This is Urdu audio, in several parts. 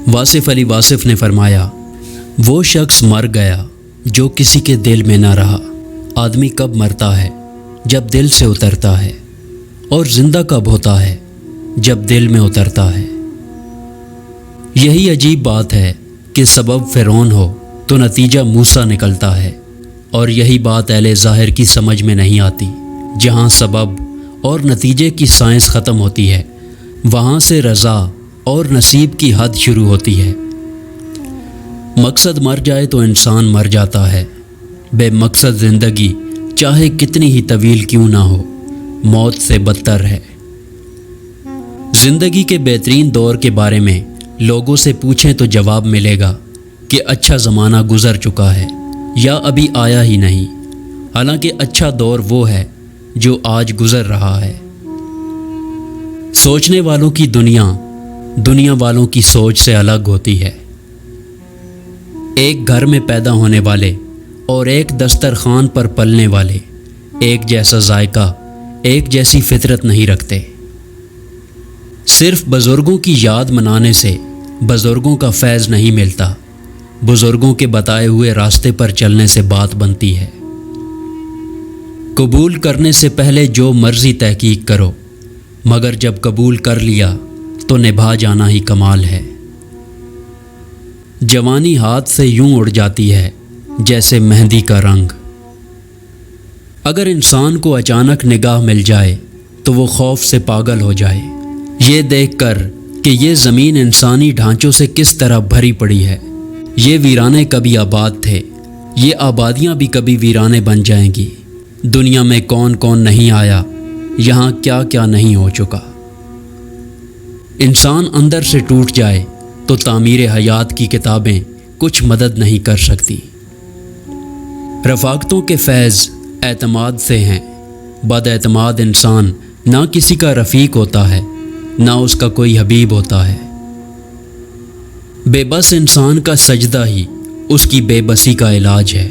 واصف علی واصف نے فرمایا، وہ شخص مر گیا جو کسی کے دل میں نہ رہا۔ آدمی کب مرتا ہے؟ جب دل سے اترتا ہے، اور زندہ کب ہوتا ہے؟ جب دل میں اترتا ہے۔ یہی عجیب بات ہے کہ سبب فرعون ہو تو نتیجہ موسیٰ نکلتا ہے، اور یہی بات اہل ظاہر کی سمجھ میں نہیں آتی۔ جہاں سبب اور نتیجے کی سائنس ختم ہوتی ہے، وہاں سے رضا اور نصیب کی حد شروع ہوتی ہے۔ مقصد مر جائے تو انسان مر جاتا ہے۔ بے مقصد زندگی چاہے کتنی ہی طویل کیوں نہ ہو، موت سے بدتر ہے۔ زندگی کے بہترین دور کے بارے میں لوگوں سے پوچھیں تو جواب ملے گا کہ اچھا زمانہ گزر چکا ہے یا ابھی آیا ہی نہیں، حالانکہ اچھا دور وہ ہے جو آج گزر رہا ہے۔ سوچنے والوں کی دنیا والوں کی سوچ سے الگ ہوتی ہے۔ ایک گھر میں پیدا ہونے والے اور ایک دسترخوان پر پلنے والے ایک جیسا ذائقہ، ایک جیسی فطرت نہیں رکھتے۔ صرف بزرگوں کی یاد منانے سے بزرگوں کا فیض نہیں ملتا، بزرگوں کے بتائے ہوئے راستے پر چلنے سے بات بنتی ہے۔ قبول کرنے سے پہلے جو مرضی تحقیق کرو، مگر جب قبول کر لیا تو نبھا جانا ہی کمال ہے۔ جوانی ہاتھ سے یوں اڑ جاتی ہے جیسے مہندی کا رنگ۔ اگر انسان کو اچانک نگاہ مل جائے تو وہ خوف سے پاگل ہو جائے، یہ دیکھ کر کہ یہ زمین انسانی ڈھانچوں سے کس طرح بھری پڑی ہے۔ یہ ویرانے کبھی آباد تھے، یہ آبادیاں بھی کبھی ویرانے بن جائیں گی۔ دنیا میں کون کون نہیں آیا، یہاں کیا کیا نہیں ہو چکا۔ انسان اندر سے ٹوٹ جائے تو تعمیر حیات کی کتابیں کچھ مدد نہیں کر سکتی۔ رفاقتوں کے فیض اعتماد سے ہیں۔ بد اعتماد انسان نہ کسی کا رفیق ہوتا ہے، نہ اس کا کوئی حبیب ہوتا ہے۔ بے بس انسان کا سجدہ ہی اس کی بے بسی کا علاج ہے۔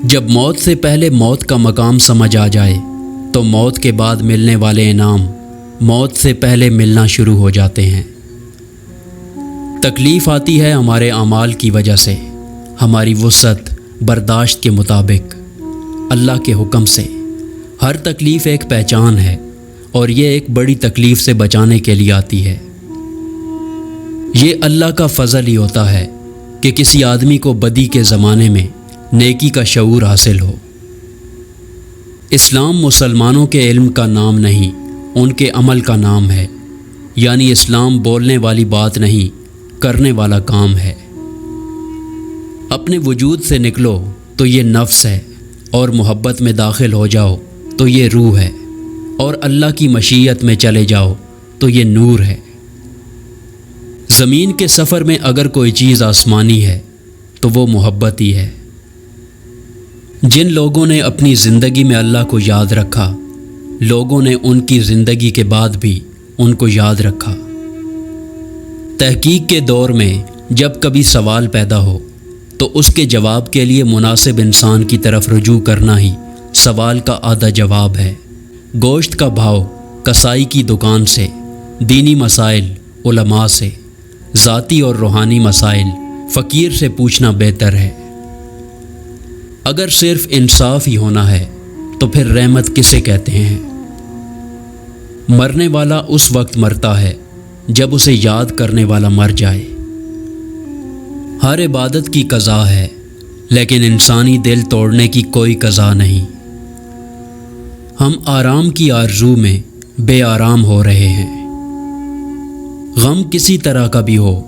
جب موت سے پہلے موت کا مقام سمجھ آ جائے تو موت کے بعد ملنے والے انعام موت سے پہلے ملنا شروع ہو جاتے ہیں۔ تکلیف آتی ہے ہمارے اعمال کی وجہ سے، ہماری وسعت برداشت کے مطابق، اللہ کے حکم سے۔ ہر تکلیف ایک پہچان ہے، اور یہ ایک بڑی تکلیف سے بچانے کے لیے آتی ہے۔ یہ اللہ کا فضل ہی ہوتا ہے کہ کسی آدمی کو بدی کے زمانے میں نیکی کا شعور حاصل ہو۔ اسلام مسلمانوں کے علم کا نام نہیں، ان کے عمل کا نام ہے۔ یعنی اسلام بولنے والی بات نہیں، کرنے والا کام ہے۔ اپنے وجود سے نکلو تو یہ نفس ہے، اور محبت میں داخل ہو جاؤ تو یہ روح ہے، اور اللہ کی مشیت میں چلے جاؤ تو یہ نور ہے۔ زمین کے سفر میں اگر کوئی چیز آسمانی ہے تو وہ محبت ہی ہے۔ جن لوگوں نے اپنی زندگی میں اللہ کو یاد رکھا، لوگوں نے ان کی زندگی کے بعد بھی ان کو یاد رکھا۔ تحقیق کے دور میں جب کبھی سوال پیدا ہو تو اس کے جواب کے لیے مناسب انسان کی طرف رجوع کرنا ہی سوال کا آدھا جواب ہے۔ گوشت کا بھاؤ کسائی کی دکان سے، دینی مسائل علماء سے، ذاتی اور روحانی مسائل فقیر سے پوچھنا بہتر ہے۔ اگر صرف انصاف ہی ہونا ہے تو پھر رحمت کسے کہتے ہیں؟ مرنے والا اس وقت مرتا ہے جب اسے یاد کرنے والا مر جائے۔ ہر عبادت کی قضا ہے، لیکن انسانی دل توڑنے کی کوئی قضا نہیں۔ ہم آرام کی آرزو میں بے آرام ہو رہے ہیں۔ غم کسی طرح کا بھی ہو،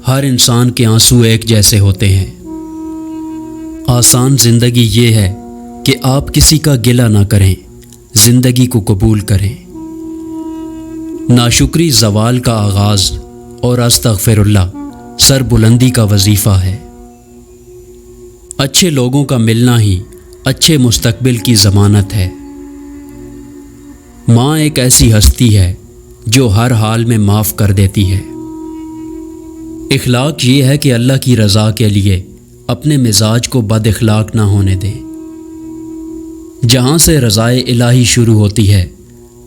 ہر انسان کے آنسو ایک جیسے ہوتے ہیں۔ آسان زندگی یہ ہے کہ آپ کسی کا گلہ نہ کریں، زندگی کو قبول کریں۔ ناشکری زوال کا آغاز اور استغفر اللہ سر بلندی کا وظیفہ ہے۔ اچھے لوگوں کا ملنا ہی اچھے مستقبل کی ضمانت ہے۔ ماں ایک ایسی ہستی ہے جو ہر حال میں معاف کر دیتی ہے۔ اخلاق یہ ہے کہ اللہ کی رضا کے لیے اپنے مزاج کو بد اخلاق نہ ہونے دیں۔ جہاں سے رضائے الہی شروع ہوتی ہے،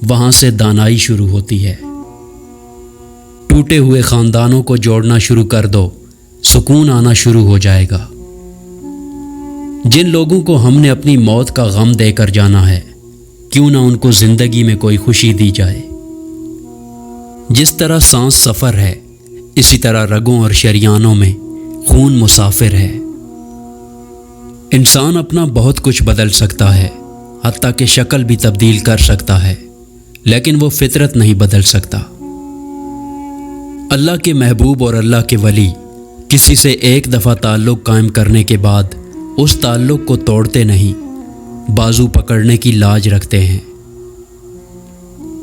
وہاں سے دانائی شروع ہوتی ہے۔ ٹوٹے ہوئے خاندانوں کو جوڑنا شروع کر دو، سکون آنا شروع ہو جائے گا۔ جن لوگوں کو ہم نے اپنی موت کا غم دے کر جانا ہے، کیوں نہ ان کو زندگی میں کوئی خوشی دی جائے۔ جس طرح سانس سفر ہے، اسی طرح رگوں اور شریانوں میں خون مسافر ہے۔ انسان اپنا بہت کچھ بدل سکتا ہے، حتیٰ کہ شکل بھی تبدیل کر سکتا ہے، لیکن وہ فطرت نہیں بدل سکتا۔ اللہ کے محبوب اور اللہ کے ولی کسی سے ایک دفعہ تعلق قائم کرنے کے بعد اس تعلق کو توڑتے نہیں، بازو پکڑنے کی لاج رکھتے ہیں۔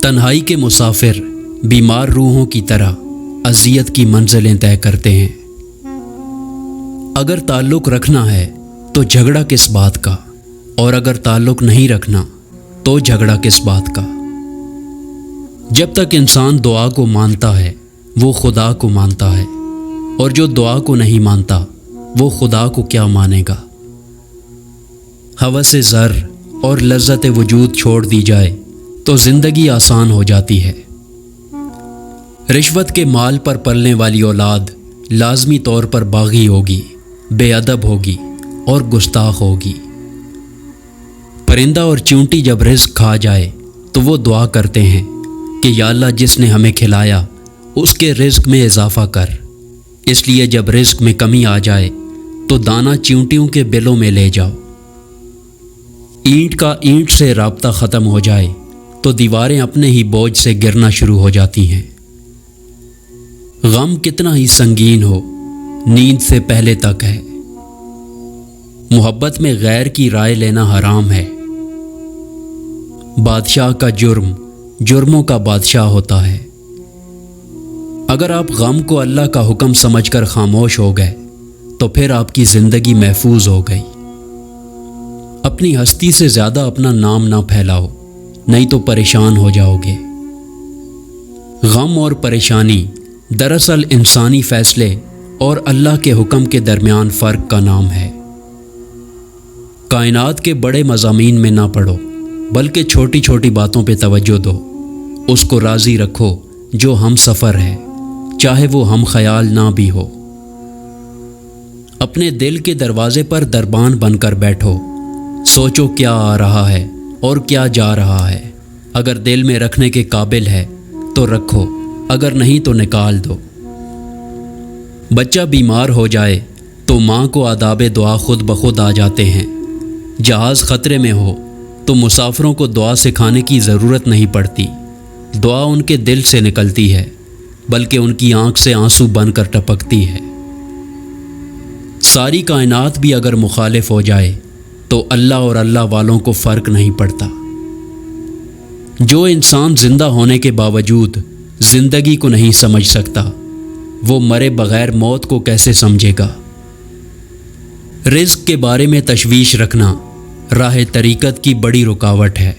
تنہائی کے مسافر بیمار روحوں کی طرح اذیت کی منزلیں طے کرتے ہیں۔ اگر تعلق رکھنا ہے تو جھگڑا کس بات کا، اور اگر تعلق نہیں رکھنا تو جھگڑا کس بات کا۔ جب تک انسان دعا کو مانتا ہے وہ خدا کو مانتا ہے، اور جو دعا کو نہیں مانتا وہ خدا کو کیا مانے گا۔ ہوس زر اور لذت وجود چھوڑ دی جائے تو زندگی آسان ہو جاتی ہے۔ رشوت کے مال پر پلنے والی اولاد لازمی طور پر باغی ہوگی، بے ادب ہوگی اور گستاخ ہوگی۔ پرندہ اور چونٹی جب رزق کھا جائے تو وہ دعا کرتے ہیں کہ یا اللہ جس نے ہمیں کھلایا اس کے رزق میں اضافہ کر۔ اس لیے جب رزق میں کمی آ جائے تو دانہ چیونٹیوں کے بلوں میں لے جاؤ۔ اینٹ کا اینٹ سے رابطہ ختم ہو جائے تو دیواریں اپنے ہی بوجھ سے گرنا شروع ہو جاتی ہیں۔ غم کتنا ہی سنگین ہو، نیند سے پہلے تک ہے۔ محبت میں غیر کی رائے لینا حرام ہے۔ بادشاہ کا جرم جرموں کا بادشاہ ہوتا ہے۔ اگر آپ غم کو اللہ کا حکم سمجھ کر خاموش ہو گئے تو پھر آپ کی زندگی محفوظ ہو گئی۔ اپنی ہستی سے زیادہ اپنا نام نہ پھیلاؤ، نہیں تو پریشان ہو جاؤ گے۔ غم اور پریشانی دراصل انسانی فیصلے اور اللہ کے حکم کے درمیان فرق کا نام ہے۔ کائنات کے بڑے مضامین میں نہ پڑو، بلکہ چھوٹی چھوٹی باتوں پہ توجہ دو۔ اس کو راضی رکھو جو ہم سفر ہے، چاہے وہ ہم خیال نہ بھی ہو۔ اپنے دل کے دروازے پر دربان بن کر بیٹھو، سوچو کیا آ رہا ہے اور کیا جا رہا ہے۔ اگر دل میں رکھنے کے قابل ہے تو رکھو، اگر نہیں تو نکال دو۔ بچہ بیمار ہو جائے تو ماں کو آداب دعا خود بخود آ جاتے ہیں۔ جہاز خطرے میں ہو تو مسافروں کو دعا سکھانے کی ضرورت نہیں پڑتی۔ دعا ان کے دل سے نکلتی ہے، بلکہ ان کی آنکھ سے آنسو بن کر ٹپکتی ہے۔ ساری کائنات بھی اگر مخالف ہو جائے تو اللہ اور اللہ والوں کو فرق نہیں پڑتا۔ جو انسان زندہ ہونے کے باوجود زندگی کو نہیں سمجھ سکتا، وہ مرے بغیر موت کو کیسے سمجھے گا؟ رزق کے بارے میں تشویش رکھنا راہ طریقت کی بڑی رکاوٹ ہے۔